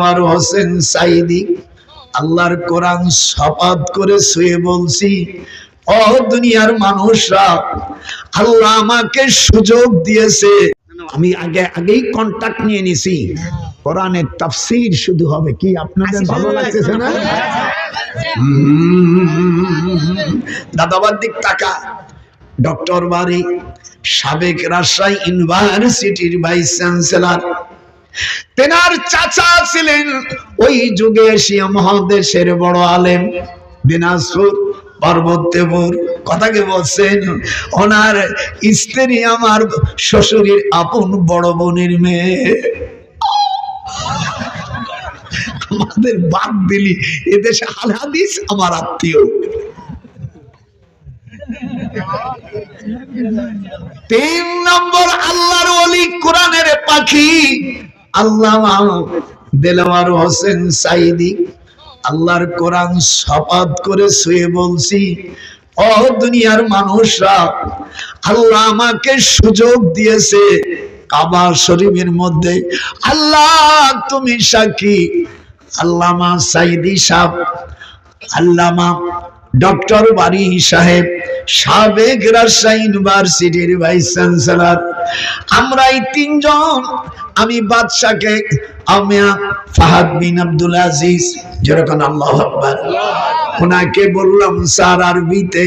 আর হোসেন সাইদি আল্লাহর কোরআন শপথ করে শুয়ে বলছি, ও দুনিয়ার মানুষরা, আল্লাহ আমাকে সুযোগ দিয়েছে। আমি আগেই কন্টাক্ট নিয়ে নিছি, কোরআনের তাফসীর শুধু হবে। কি আপনাদের ভালো লাগতেছে না? দাদাবার দিক টাকা ডক্টর বাড়ি, সাবেক রাজশাহী ইউনিভার্সিটির ভাইস চ্যান্সেলর, তেনার চাচা ছিলেন ওই যুগে এশিয়া মহাদেশের বড় আলেম, দিনাজপুর পার্বত্যপুর। কথাকে বলছেন, ওনার স্ত্রী আমার শ্বশুরের আপন বড় বোনের মেয়ে। আমাদের বাদ দিলি এদেশে আল হাদিস আমার আত্মীয়। 3 নম্বর আল্লাহর ওলি, কোরআনের পাখি আল্লামা দেলাওয়ার হোসেন সাইদি আল্লাহর কোরআন শপথ করে শুয়ে বলছি, ও দুনিয়ার মানুষরা, আল্লাহ আমাকে সুযোগ দিয়েছে কাবা শরীফের মধ্যে। আল্লাহ তুমি সাক্ষী। আল্লামা সাইদি সাহেব, আল্লামা ডক্টর বারি সাহেব, সাবেক রাজশাহী ইউনিভার্সিটির ভাইস চ্যান্সেলর, আমরা এই 3 জন, আমি বাদশাকে, আমি ফাহাদ বিন আব্দুল আজিজ, যেরকম আল্লাহু আকবার, ওনাকে বললাম, স্যার আরবিতে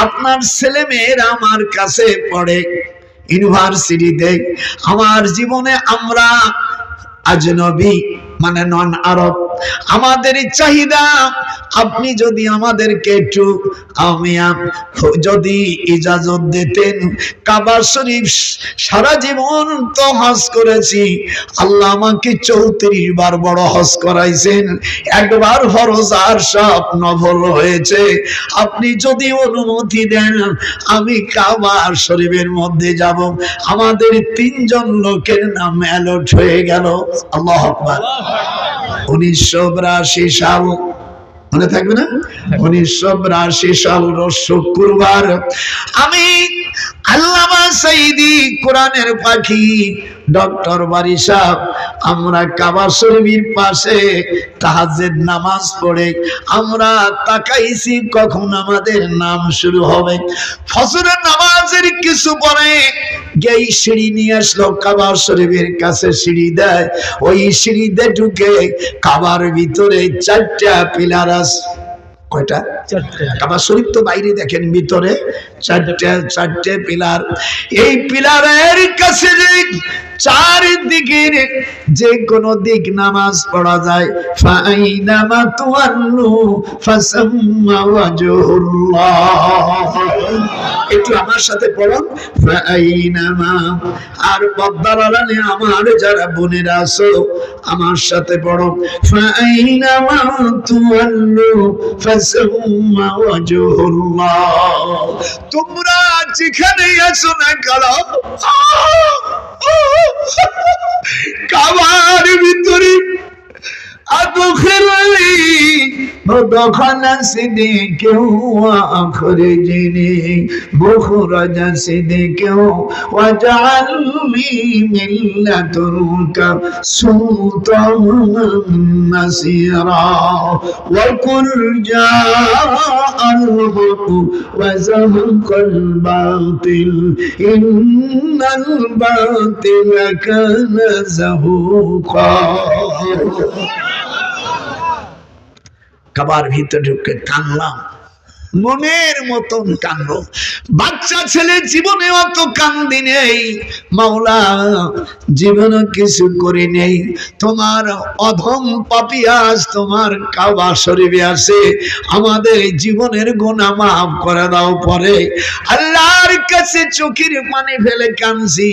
আপনার ছেলে মেয়েরা আমার কাছে পড়ে ইউনিভার্সিটিতে, আমার জীবনে আমরা আজনবী মানে নন আরব, আমাদের চাহিদা আপনি যদি আমাদেরকে একটু যদি ইজাজত দিতেন। কাবা শরীফ সারা জীবন তো হজ করেছি, আল্লাহ আমাকে 34 বার বড় হজ করাইছেন, একবার ফরজ আর সব নফল হয়েছে। আপনি যদি অনুমতি দেন আমি কাবা শরীফের মধ্যে যাব। আমাদের 3 জন লোকের নাম অ্যালট হয়ে গেল। আল্লাহু আকবার। 1982 সাল, মনে থাকবে না? 1982 সাল রোজ শুক্রবার আমি আল্লামা সাইদি কোরআনের পাখি ডক্টর বারি সাহেব, আমরা কাবা শরীফের পাশে তাহাজ্জুদ নামাজ পড়ে আমরা তাকাইছি কখন আমাদের নাম শুরু হবে। ফজরের নামাজের কিছু পরে গেই সিঁড়ি নিয়ে আসলো, কাবা শরীফের কাছে সিঁড়ি দেয়, ওই সিঁড়িতে ঢুকে কাবার ভিতরে 4টা পিলার আছে। কয়টা? 4টা। কাবা শরীফ তো বাইরে দেখেন, ভিতরে 4টে পিলার। এই পিলারের কাছে চারিদিকে যে কোন দিক নামাজ পড়া যায়। ফাইনামা তুয়াল্লু ফাসাম্মা ওয়াজহুল্লাহ। একটু আমার সাথে পড়ুন, ফাইনামা। আর পর্দার আড়ালে আমার যারা বোনেরা আছো আমার সাথে পড়ো, ফাইনামা তুয়াল্লু ফাসাম্মা ওয়াজহুল্লাহ। তোমরা যেখানে আছো না কেন কাবার ভিতরে আদখিলনি মদখাল সিদিকে ওয়া আখরিজনি মুখরাজ সিদিকে ওয়াজআলনি মিন লাদুনকা সুলতানান নাসীরা ওয়া কুল জাআল হক ওয়া যাহাকাল বাতিল ইন্নাল বাতিলা কানা যাহুকা। কাবার ভিতরে ঢুকে কানলাম, মনের মতন কানলো। বাচ্চা ছেলে জীবনে অত কান্দি নেই, মাওলা জীবনে কিছু করি নেই। তোমার অধম পাপিয়াস তোমার কাবা শরীফে আছে, আমাদের জীবনের গুনাহ মাফ করে দাও। পরে আল্লাহর কাছে চোখের পানি ফেলে কাঁদছি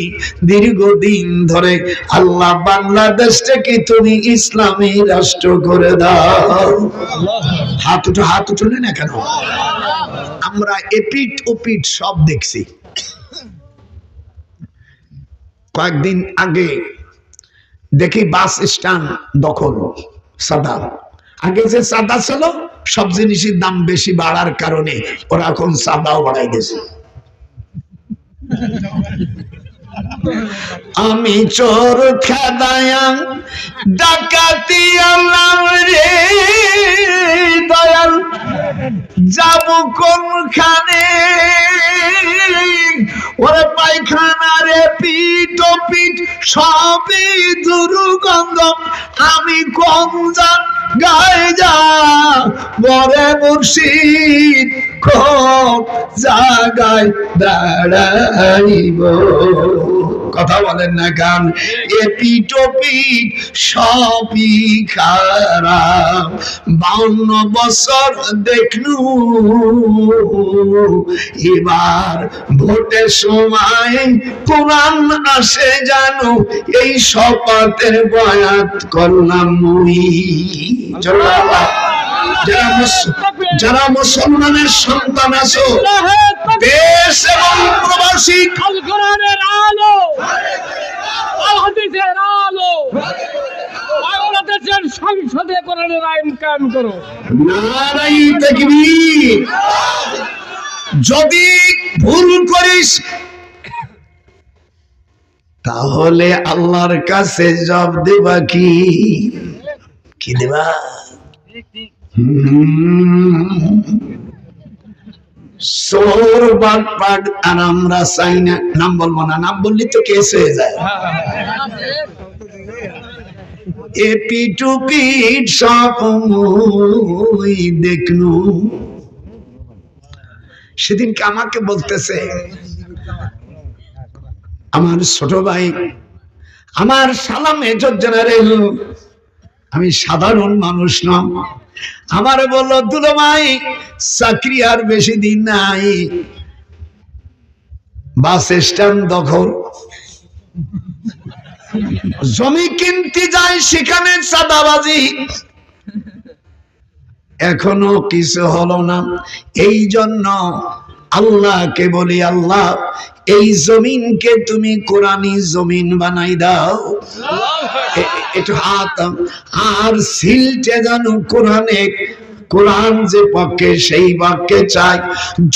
দীর্ঘদিন ধরে, আল্লাহ বাংলাদেশটাকে তুমি ইসলামী রাষ্ট্র করে দাও। হাত উঠলে না কেন? আমরা এপিট ওপিট সব দেখছি। কয়েকদিন আগে দেখি বাস স্ট্যান্ড দখল, সাদা। আগে যে সাদা ছিল সব জিনিসের দাম বেশি বাড়ার কারণে ওরা এখন সাদাও বাড়াই দিয়েছে। আমি চোর খেদায়া ডাকাতি আল্লাহ রে দয়াল যাব কোনখানে ওরে পায়খানা রে পিঠ পিঠ সবই দুর্গন্ধ আমি কোন গায়ে যা বরে মুর্শিদ কোন জায়গায় দাঁড়াইব কথা বলেন না গান এ পিঠ পিঠ সবই খারাপ 52 বছর দেখলু এবার ভোটের সময় কোরআন আসে জানো এই শপথের বয়াত করলাম মুই যারা মুসলমানের সন্তান আছো দেশ এবং প্রবাসী আল কোরআনের আলো আল হাদিসের আলো বাংলাদেশের সংসদে কোরআনের আইন কায়েম করো। নারায়ে তাকবীর। যদি ভুল করিস তাহলে আল্লাহর কাছে জবাব দেবা কি দেবা? সোর বাটপাট আর আমরা চাই না। নাম বলবো না, নাম বললি তো কেস হয়ে যায়। এ পিটু পিট সবই দেখলু। সেদিনকে আমাকে বলতেছে আমার ছোট ভাই, আমার শালা মেজর জেনারেল, আমি সাধারণ মানুষ না, আমার বলল দুলো ভাই চাকরি আর বেশি দিন নাই, বাস স্ট্যান্ড দখল, জমি কিনতে যায় সেখানে চাঁদাবাজি, এখনো কিছু হলো না। এই জন্য আল্লাহকে বলি, আল্লাহ এই জমিনকে তুমি কোরআনি জমিন বানাই দাও, একটু হাত আর সিলটে জানো কোরআনে, কোরআন যে পক্ষে সেই বাক্যে চাই।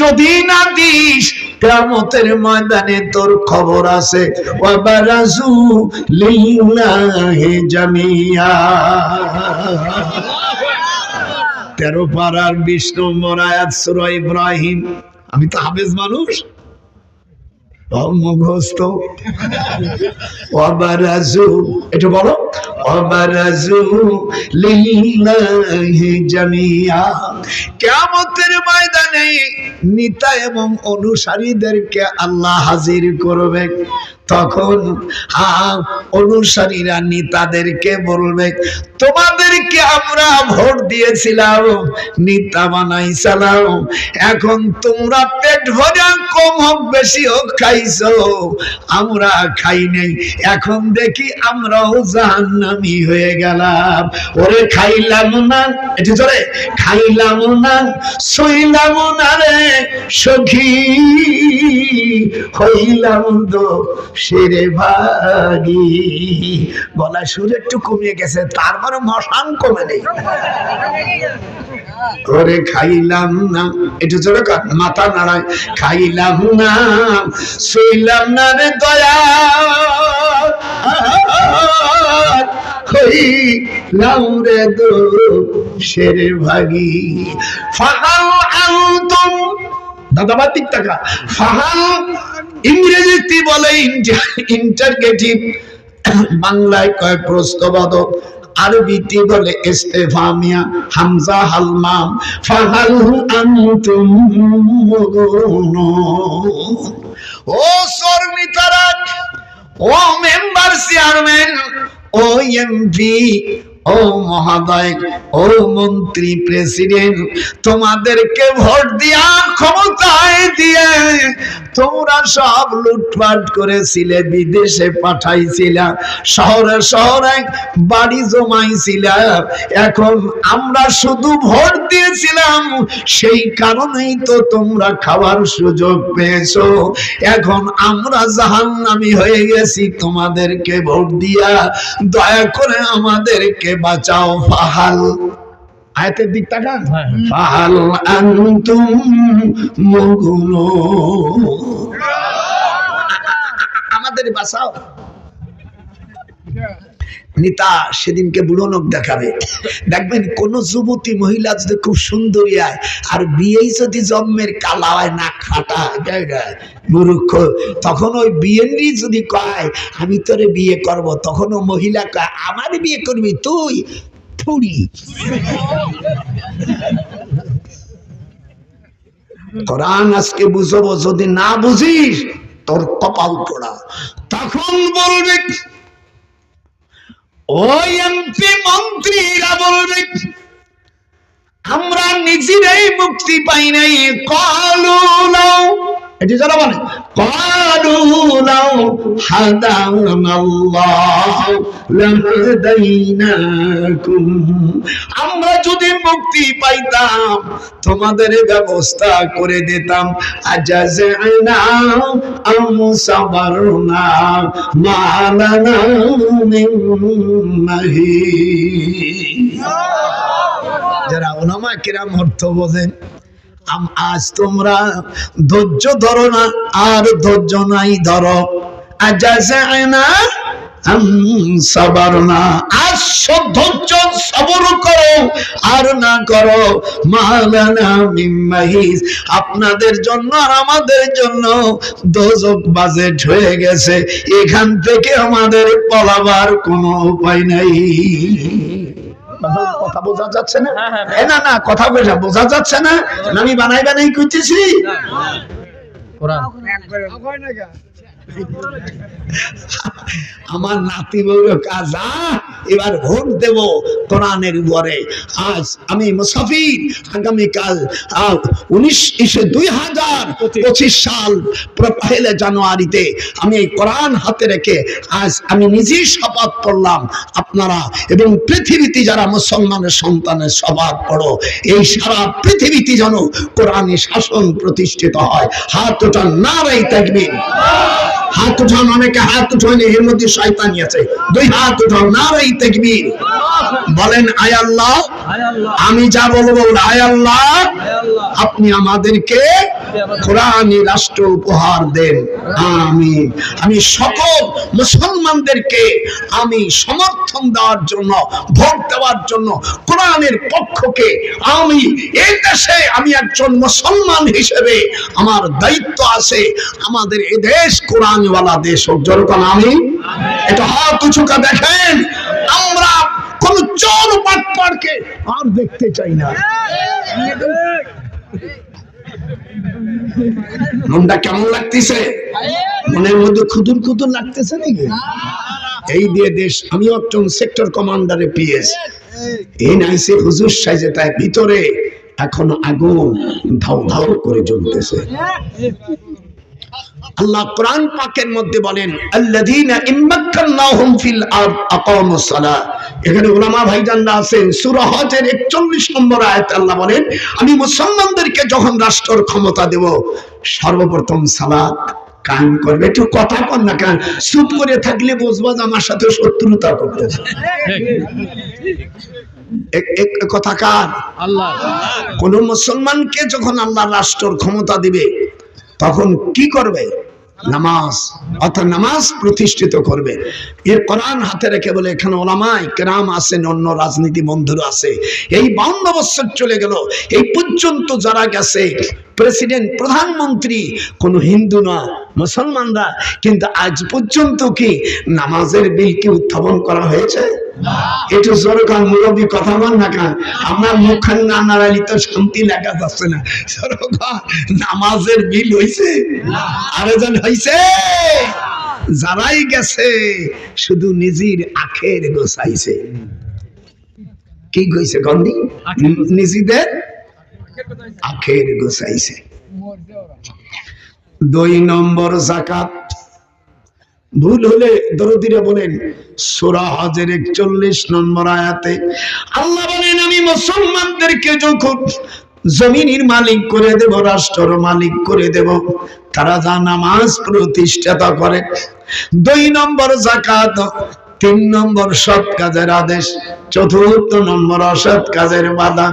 যদি না দিস কিয়ামতের ময়দানে তোর খবর আছে। ওয়াবারাজু লিল্লাহি জামিয়া। 13 পারার 20 নম্বর আয়াত সূরা ইব্রাহিম। আমি তো হাফেজ মানুষ, মুখস্থ। ওয়াবারাজু, এটা বলো, ওয়াবারাজু লিল্লাহি জামিয়া। কিয়ামতের ময়দানে নেতা এবং অনুসারীদেরকে আল্লাহ হাজির করবে। তখন অনুসারীরা নেতাদেরকে বলবে, তোমাদেরকে আমরা ভোট দিয়েছিলাম, নেতা বানাইছিলাম, এখন তোমরা পেট ভরা কম হোক বেশি হোক খাইছো, আমরা খাই নাই, এখন দেখি আমরাও জাহান্নামী হয়ে গেলাম। ওরে খাইলাম না, এটা চলে, খাইলাম না সইলাম না রে সখী, হইলাম তো সেরে ভাগি। গলা সুর একটু কমিয়ে গেছে, তারপরে মশান কমে নেই। ওরে খাইলাম না, একটু জোরে মাথা নাড়ায়, খাইলাম না সইলাম না রে দয়া, হইলাম রে দো সেরে ভাগি। ফাহাল আনতুম, দাদাবাতিক টাকা, ফাহাল ইংরেজিতে বলে ইন্টারগেটিভ, বাংলায় কয় প্রশ্নবোধক, আরবিতে বলে ইস্তেফামিয়া, হামজা হালমাম। ফাহাল আনতুম মুগুনুন। ও শর্মিতারা, ও মেম্বার চেয়ারম্যান, ও এমপি, ও মহোদয়, ও মন্ত্রী, প্রেসিডেন্ট, তোমাদেরকে ভোট দিয়া ক্ষমতায় দিয়ে তোমরা সব লুটপাট করেছিলে, বিদেশে পাঠাইছিলা, শহরে শহরে বাড়ি জমাইছিলা। এখন আমরা শুধু ভোট দিয়েছিলাম, সেই কারণেই তো তোমরা খাওয়ার সুযোগ পেয়েছো। এখন আমরা জাহান্নামী হয়ে গেছি তোমাদেরকে ভোট দিয়া, দয়া করে আমাদেরকে বাঁচাও। ফাহাল, আয়াতের দিক তাকান, ফাহাল আনতুম মুগুনুন। আমাদের আমাদের বাঁচাও। নিতা সেদিনকে বুড়ো নখ দেখাবে, দেখবেন কোন যুবতী মহিলা যদি খুব সুন্দরী হয় আর বিয়েই যদি জন্মের কালা হয়, নাক ফাটা মূর্খ, তখন ওই বিয়েরই যদি কয় আমি তোরে বিয়ে করব, তখন ও মহিলা কয় আমার বিয়ে করবি তুই থুড়ি। কোরআন আজকে বুঝবো, যদি না বুঝিস তোর কপাল পোড়া। তখন বলবে ওই এমপি মন্ত্রীরা বলবে আমরা নিজেরাই মুক্তি পাই নাই। কালু লাউ, এটি যারা বলে কালু লাউ হাদানাল্লাহ লাহাদাইনাকুম, আমরা যদি মুক্তি পাইতাম তোমাদের ব্যবস্থা করে দিতাম। আজাজনা আম সাবারনা মা লানা মিন মাহিস। যারা উলামা কিরাম অর্থ বোঝেন, আজ তোমরা ধৈর্য ধরো না, আর ধৈর্য নাই ধরো। আজাজনা আম সাবারনা, আজ ধৈর্য সবর করো, আর না করো মা লানা মিন মাহিস, আপনাদের জন্য আর আমাদের জন্য দোজখ বাজেট হয়ে গেছে, এখান থেকে আমাদের পলাবার কোনো উপায় নাই। কথা বোঝা যাচ্ছে না? না না, কথা বোঝা যাচ্ছে না, আমি বানাই বানাই করতেছি। আমার নাতি বউর কাজ, এবার ভোট দেব কোরআনের উপরে। আজ আমি মুসাফির, আগামীকাল 2025 সাল 1 জানুয়ারিতে আমি এই কোরআন হাতে রেখে আজ আমি নিজেই শপথ করলাম, আপনারা এবং পৃথিবীতে যারা মুসলমানের সন্তানের শপথ পড়ো, এই সারা পৃথিবীতে যেন কোরআনী শাসন প্রতিষ্ঠিত হয়। হাত ওঠান, নারায়ে তাকবীর। হাত উঠান, অনেকে হাত উঠায়নি, এর মধ্যে শয়তানি আছে। 2 হাত উঠান, নারায়ে তাকবীর। বলেন আয় আল্লাহ, আমি যা বলবো আয় আল্লাহ, আপনি আমাদেরকে কোরআনী রাষ্ট্র উপহার দেন, আমিন। আমি সকল মুসলমানদেরকে আমি সমর্থন দেওয়ার জন্য, ভোট দেওয়ার জন্য কোরআনের পক্ষকে, আমি এই দেশে আমি একজন মুসলমান হিসেবে আমার দায়িত্ব আছে, আমাদের এই দেশ কোরআনওয়ালা দেশ হোক। জোরকান আমিন। এটা হাত উঁচুকা দেখেন, আমরা কোন চোর বাটপারকে আর দেখতে চাই না। মনটা কেমন লাগতেছে? মনের মধ্যে খুদুর খুদুর লাগতেছে নাকি? এই দিয়ে দেশ, আমি একজন সেক্টর কমান্ডারে পিএস, এই নাইসে হুজুর সাইজে, তাই ভিতরে এখন আগুন ধাউ ধাউ করে জ্বলতেছে। আল্লাহ কোরআন পাকের মধ্যে বলেন আল্লাযীনা ইম্মাক্কানাহুম ফিল আরদ আকামুস সালাহ। এখানে উলামা ভাইজানরা আছেন, সূরা হজের 41 নম্বর আয়াতে আল্লাহ বলেন আমি মুসলমানদেরকে যখন রাষ্ট্রের ক্ষমতা দেব, সর্বপ্রথম সালাত কায়েম করবে। একটু কথা কর না, কেন চুপ করে থাকলে বুঝবো যে আমার সাথে শত্রুতা করতেছে। কথা কার? আল্লাহ। কোন মুসলমানকে যখন আল্লাহ রাষ্ট্রের ক্ষমতা দিবে, তখন কি করবে? নামাজ, অর্থাৎ নামাজ প্রতিষ্ঠিত করবে। এর কোরআন হাতে রেখে বলে, এখানে ওলামায়ে কেরাম আছেন, অন্য রাজনীতি বন্ধুরা আছে। এই 52 বছর চলে গেল, এই পর্যন্ত যারা গেছে প্রেসিডেন্ট, প্রধানমন্ত্রী কোন হিন্দু না, মুসলমানরা। কিন্তু আজ পর্যন্ত কি নামাজের বিল কি উত্থাপন করা হয়েছে? একটু সরকার মুরব্বী কথা বল না, কেন আপনার মুখখান না নাড়ালি তো শান্তি লাগা যাচ্ছে না। সরকার নামাজের বিল হয়েছে? আরেকজন হয়েছে? যারাই গেছে শুধু নিজের আখের গোছাইছে। কি গইছে গন্ডি? নিজেদের আখের গোছাইছে। 2 নম্বর যাকাত। ভুল হলে দরদিরা বলেন সূরা হজের 41 নম্বর আয়াতে আল্লাহ বলেন আমি মুসলমানদেরকে যখন জমিনের মালিক করে দেব, রাষ্ট্রের মালিক করে দেব, তারা যা নামাজ প্রতিষ্ঠা করে। 2 নম্বর যাকাত, 3 নম্বর সৎ কাজের আদেশ, 4র্থ নম্বর অসৎ কাজের বাধা।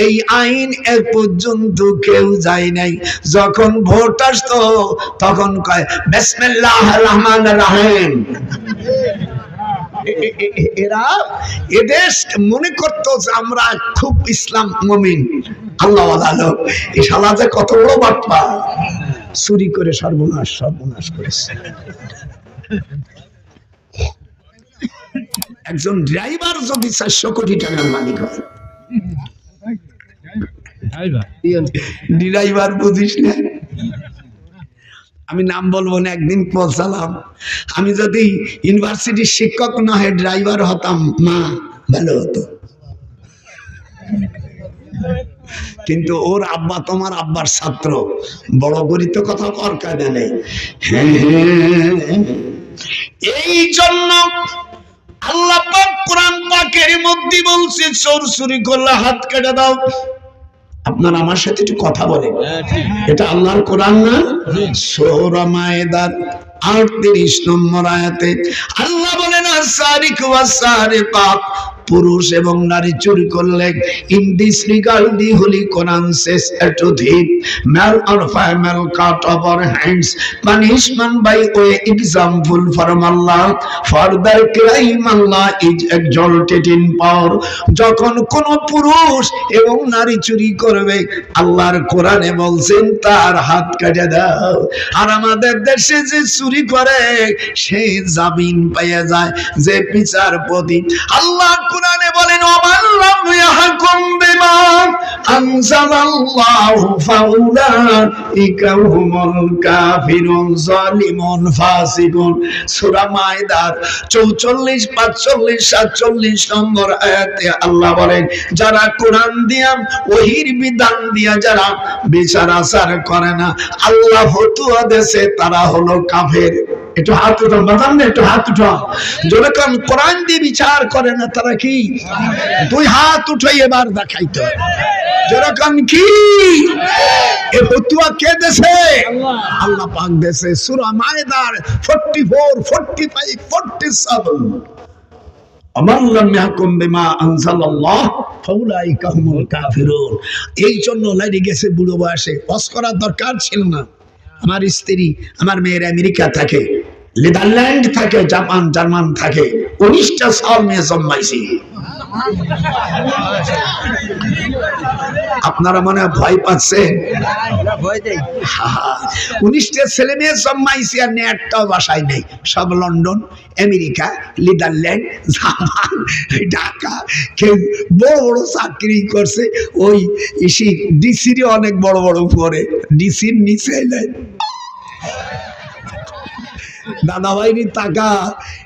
এই আইন এক পর্যন্ত কেউ যায় নাই। যখন ভোট আসতো তখন কয় বিসমিল্লাহির রহমানির রহিম। এরা এদেশ মনে করতো যে আমরা খুব ইসলাম মুমিন আল্লাহ ওয়ালা লোক। এই শালা যে কত বড় বাটপা, চুরি করে সর্বনাশ করেছে। একজন ড্রাইভার যদি 400 কোটি টাকার মালিক হয়, ড্রাইভার বুঝিস না, আমি নাম বলবো না, একদিন পৌঁছালাম, আমি যদি ইউনিভার্সিটির শিক্ষক না হয়ে ড্রাইভার হতাম, মা ভালো হতো। কিন্তু ওর আব্বা তোমার আব্বার ছাত্র, বড় করি তো কথা কর কায়দা নেই। এই জন্য আল্লাহ পাক কোরআন পাকের মধ্যে বলছে চোর চুরি করলে হাত কেটে দাও। আপনারা আমার সাথে একটু কথা বলেন, এটা আল্লাহর কোরআন না? সূরা মায়েদার 38 নম্বর আয়াতে আল্লাহ বলেন আস-সারিকু ওয়াস-সারিকাত, পুরুষ এবং নারী চুরি করলে in this regard the holy Quran says to thief, male or female cut off our hands, punishment by way example from Allah, for the crime Allah is exalted in power. যখন কোন পুরুষ এবং নারী চুরি করবে আল্লাহর কোরআনে বলছেন তার হাত কেটে দাও। আর আমাদের দেশে যে চুরি করে সে জামিন পেয়ে যায়, যে বিচারপতি। আল্লাহ কোরআনে বলেন ওমান লাম ইয়াহকুম বিমা আনজালাল্লাহু ফাউলাইকা হুমুল কাফিরুন যালিমুন ফাসিকুন। সূরা মায়েদার 44, 45, 47 নম্বর আয়াতে আল্লাহ বলেন যারা কোরআন দিয়া ওহির বিধান দিয়া যারা বিচার আচার করে না, আল্লাহ ফতোয়া দেশে, তারা হলো কাফের। একটু হাত উঠান বাজান না, একটু হাত উঠান। যখন কোরআন দিয়ে বিচার করে না তারা কি? 2 হাত উঠাই এবার দেখাইতো। যখন কি এ ফতোয়া কে দেশে? আল্লাহ পাক দেশে। সূরা মায়েদার 44, 45, 47 আমান লাম ইয়াহকুম বিমা আনজালাল্লাহ ফাউলাইকা হুমুল কাফিরুন। এই জন্য লাইনে গেছে বুড়ো বয়সে, ওয়াজ করার দরকার ছিল না। আমার স্ত্রী, আমার মেয়ের আমেরিকা থাকে, নেদারল্যান্ড থাকে, জাপান, জার্মান থাকে, 19টা সাল মেয়ে জন্মাইছি। আপনারা মনে হয় ভয় পাচ্ছেন? 19টা ছেলে মেয়ে জন্মাইছি আর নেটটাও বাসায় নেই। সব London, America, Netherland, Japan, Dhaka. কেউ বড় বড় চাকরি করছে, ওই ডিসির অনেক বড় বড় উপরে, ডিসির নিচে এলেন। দাদা ভাইরি টাকা।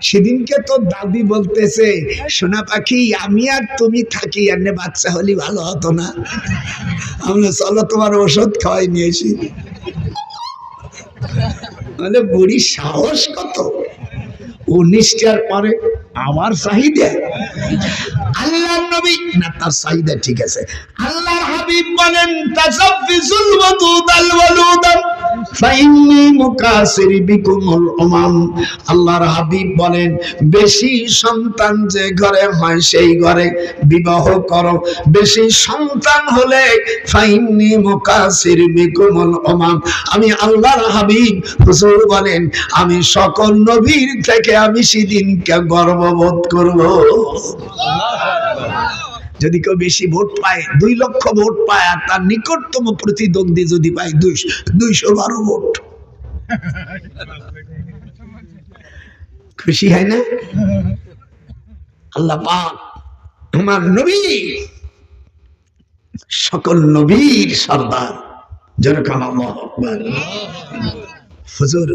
সেদিনকে তো দাদি বলতেছে সোনা পাখি আমি আর তুমি থাকি, আর বাচ্চা হলে ভালো হতো না? আমরা চলো তোমার ওষুধ খাওয়াই নিয়েছি। মানে বুড়ি সাহস কত! 19টার পরে আমার চাহিদা। আল্লাহর নবী না, তার চাহিদা ঠিক আছে। আল্লাহর হাবিব বলেন তাসাফিজুল ওয়াদুদাল ওয়ালুদান ফাইন্নী মুকাসির বিকুমুল উমাম। আল্লাহর হাবিব বলেন বেশি সন্তান যে ঘরে হয় সেই ঘরে বিবাহ করো। বেশি সন্তান হলে ফাইন্নী মুকাসির বিকুমুল উমাম। আমি আল্লাহর হাবিব হুজুর বলেন আমি সকল নবীর থেকে আমি সেদিনকে গর্ববোধ করব। যদি কেউ বেশি ভোট পায়, 2 লক্ষ ভোট পায়, আর তার নিকটতম প্রতিদ্বন্দ্বী যদি পায় 212 ভোট, খুশি হয় না? আল্লাহ পাক আমার নবী সকল নবীর সর্দার। যেরকম আল্লাহু আকবার। হুজুর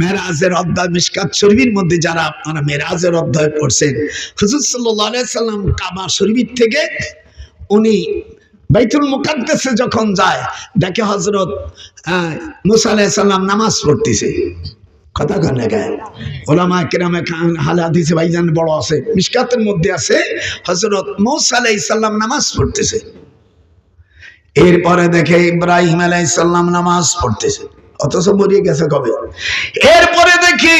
মেরাজের অধ্যায় মিশকাত শরীফের মধ্যে যারা আপনারা মেরাজের অধ্যায় পড়ছেন, হুজুর সাল্লাল্লাহু আলাইহি সাল্লাম কাবা শরীফ থেকে উনি বাইতুল মুকাদ্দাসে যখন যায়, দেখে হযরত মুসা আলাইহিস সালাম নামাজ পড়তেছে। কথা কন না গায় ওলামা কেরামে হাদিসে ভাইজান বড় আছে, মিশকাতের মধ্যে আছে হযরত মুসা আলাইহিস সালাম নামাজ পড়তেছে। এরপরে দেখে ইব্রাহিম আলাইহিস সালাম নামাজ পড়তেছে। অথচ মরিয়ে গেছে কবে। এরপরে দেখি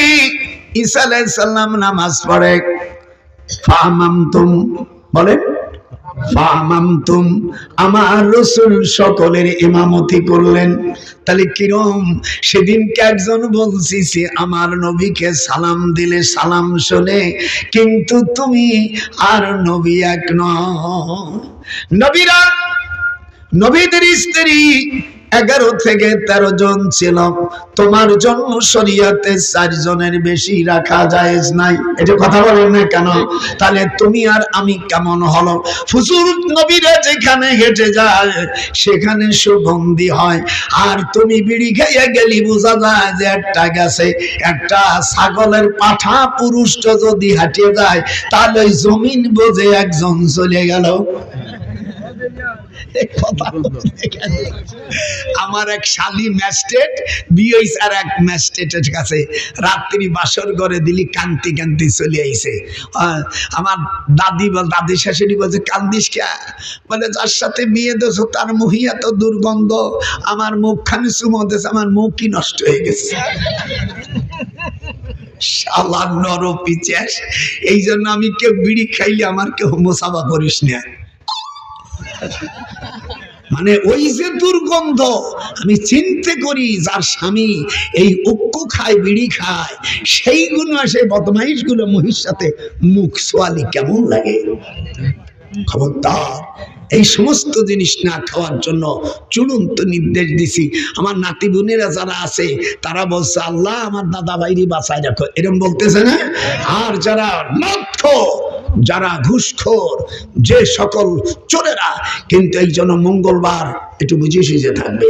ঈসা আলাইহিস সালাম নামাজ পড়ে, ফাহামামতুম বলে ফাহামামতুম, আমার রাসূল সকলের ইমামতি করলেন। তাহলে কিরম সেদিনকে একজন বলছিস আমার নবীকে সালাম দিলে সালাম শোনে, কিন্তু তুমি আর নবী এক নও। নবীরা নবীদের স্ত্রী 11 থেকে 13 জন ছিল, তোমার জন্য শরীয়তে 4 জনের বেশি রাখা জায়েজ নাই। এটা কথা বলেন না কেন? তাহলে তুমি আর আমি কেমন হলো? ফুজুর নবীরা যেখানে হেঁটে যায় সেখানে সুগন্ধি হয়, আর তুমি বিড়ি খাইয়া গেলি বোঝা যায় যে একটা গেছে। একটা ছাগলের পাঠা পুরুষটা যদি হাঁটিয়ে যায় তাহলে জমিন বোঝে একজন চলে গেল। আমার এক শালি ম্যাজিস্ট্রেট বিয়ে হইছে আর এক ম্যাজিস্ট্রেটের কাছে রাত্রি বাসর করে দিলি কান্তি কান্তি চলে আইছে। আমার দাদি শাশুড়ি বলছে কান্দিস কে? বলে যার সাথে বিয়ে দেছো তার মুখই এত দুর্গন্ধ, আমার মুখখানি চুমো দিয়েছে, আমার মুখই নষ্ট হয়ে গেছে। শালা নরপিচাস, এই জন্য আমি কেউ বিড়ি খাইলে আমার কেউ মোসাফা করিস না। মানে ওই যে দুর্গন্ধ আমি চিন্তা করি যার স্বামী এই উক্কু খায় বিড়ি খায় সেইগুলো আসে বদমাইশ গুলো মহির সাথে মুখ সোয়ালি কেমন লাগে। খবরদার এই সমস্ত জিনিস না খাওয়ার জন্য চূড়ান্ত নির্দেশ দিছি। আমার নাতি বোনেরা যারা আছে তারা বলছে আল্লাহ আমার দাদা ভাইরি বাঁচায় রাখো, এরকম বলতেছে না? আর যারা মদখোর, যারা ঘুষখোর, যে সকল চোরেরা, কিন্তু এই জন্য মঙ্গলবার একটু বুঝিয়ে সুঝে থাকবে।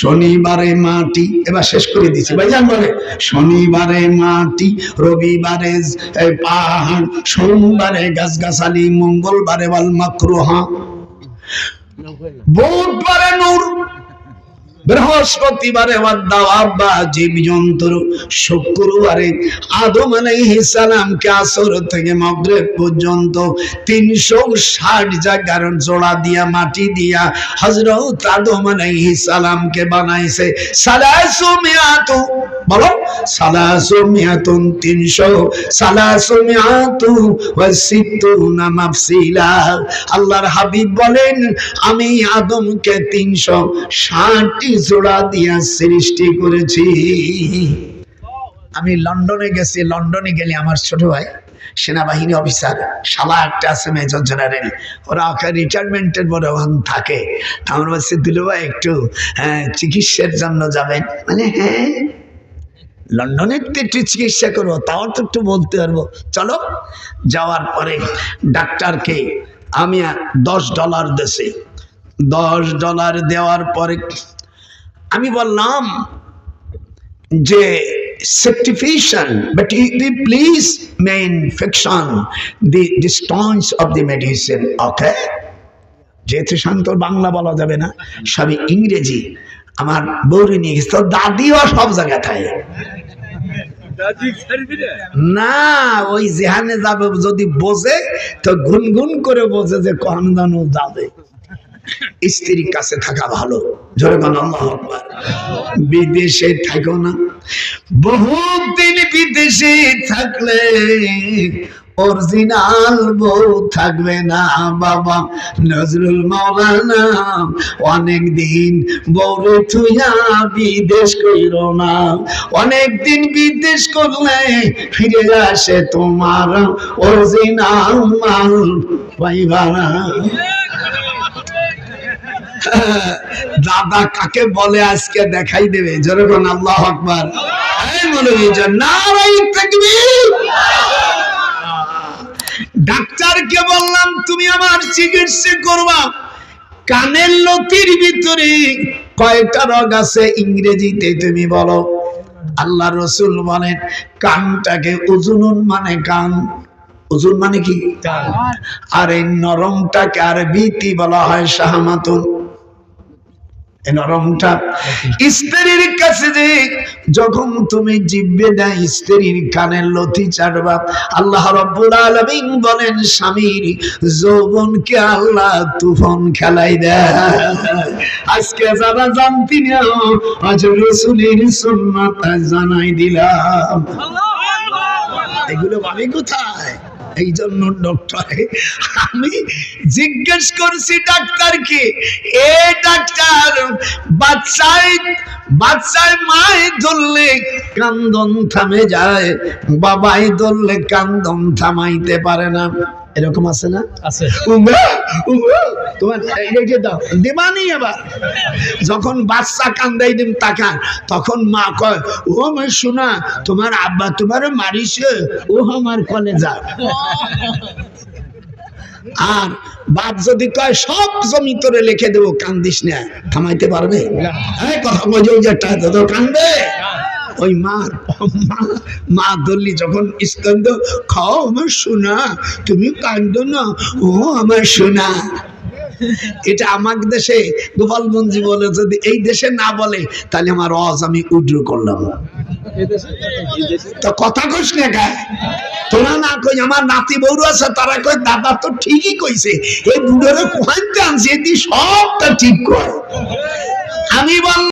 শনিবারে মাটি, এবার শেষ করে দিচ্ছি ভাইজান বলে, শনিবারে মাটি, রবিবারে পাহাড়, সোমবারে গাছগাছালি, মঙ্গলবারে ওয়াল মাকরুহা, বুধবারে নূর, বৃহস্পতিবারে জীব জন্তু, শুক্রবারে আদম আলাইহিস সালামকে আসর থেকে মাগরিব পর্যন্ত 360 জায়গার জোড়া দিয়া মাটি দিয়া হযরত আদম আলাইহিস সালামকে বানাইছে। সালাসু মিয়াতু, বলো সালাসু মিয়াতুন, 300, সালাসু মিয়াতু ওয়া সিত্তুনা মাফসিলা। আল্লাহর হাবিব বলেন আমি আদমকে 360 জোড়া দিয়া সৃষ্টি করেছি। আমি লন্ডনে গেছি, লন্ডনে গেলে আমার ছোট ভাই সেনাবাহিনী অফিসার, শালা একটা আছে মেজর জেনারেল, ওরা ওকে রিটায়ারমেন্টের পরে ওখানে থাকে। আমার বলছে দুলু ভাই একটু চিকিৎসার জন্য যাবেন? মানে হ্যাঁ, লন্ডনে একটু চিকিৎসা করবো, তাও তো একটু বলতে পারবো, চলো। যাওয়ার পরে ডাক্তারকে আমি $10 দিয়েছি। $10 দেওয়ার পরে আমি বললাম যে certification, but please mention the stones of the medicine, okay? যেহেতু শান্ত বাংলা বলা যাবে না, সবই ইংরেজি। আমার বউরে নিয়ে গেছে, তো দাদিও সব জায়গায় থাকে না, ওই যেখানে যাবে যদি বোঝে তো গুনগুন করে বোঝে যে কোন জানো যাবে। স্ত্রীর কাছে থাকা ভালো, জোরে বল আল্লাহু আকবার। বিদেশে থাকো না, বহুত দিন বিদেশে থাকলে অরিজিনাল বউ থাকবে না বাবা। নজরুল মাওলানা অনেক দিন বউরে থুইয়া বিদেশ কইরো না, অনেক দিন বিদেশ করলে ফিরে আসে তোমার অরিজিনাল মাল পাইবা না। দাদা কাকে বলে আজকে দেখাই দেবে, জোরে বল আল্লাহু আকবার। এই মৌলভী নারায়ে তাকবীর। ডাক্তারকে বললাম তুমি আমার চিকিৎসা করবা, কানের লতির ভিতরে কয়টা রোগ আছে ইংরেজিতে তুমি বলো। আল্লাহ রাসূল বলেন কানটাকে উজুনুন মানে কান, উজুন মানে কি কান, আর এই নরমটাকে আরবিতে বলা হয় শাহমাতুন। এই নরমটা স্ত্রীর কাছে যে যখন তুমি জিভে না স্ত্রীর কানের লতি চাটবা, আল্লাহ রাব্বুল আলামিন বলেন স্বামীর যৌবনকে আল্লাহ তুফান খেলাই দেয়। আজকে যারা জানতি না আজ রাসূলের সুন্নাত জানাই দিলাম। এগুলো ভাবি কোথায়? এই জন্য ডক্টর, আমি জিজ্ঞেস করছি ডাক্তারকে, এ ডাক্তার বাচ্চায় মায় ধরলে কান্দন থামে যায়, বাবাই ধরলে কান্দন থামাইতে পারে না, এরকম আছে না? আছে। তোমার দাও দেবানি। আবার যখন বাচ্চা কান্দাই দিন তাকান, তখন মা কয়, ও আমার শোনা, তোমার আব্বা তোমার মারিছে, ও আমার কলেজা। আর বাপ যদি কয় সব জমি তোরে লিখে দেবো, কান্দিস না, থামাইতে পারবে? কথা বলছে কান্দবে। ওই মা দল্লি যখন স্কন্দ, খাও আমার সোনা, তুমি কান্দো না, ও আমার সোনা। এটা আমার দেশে গোপালগঞ্জি বলে, যদি এই দেশে না বলে তাহলে আমার ওয়াজ আমি উইথড্র করলাম। তো কথা কইস না গায় তোরা না কই, আমার নাতি বউরা আছে তারা কই দাদা তো ঠিকই কইছে, এই বুড়োরে কোহাইতে আনছে, সবটা ঠিক কয়। আমি বল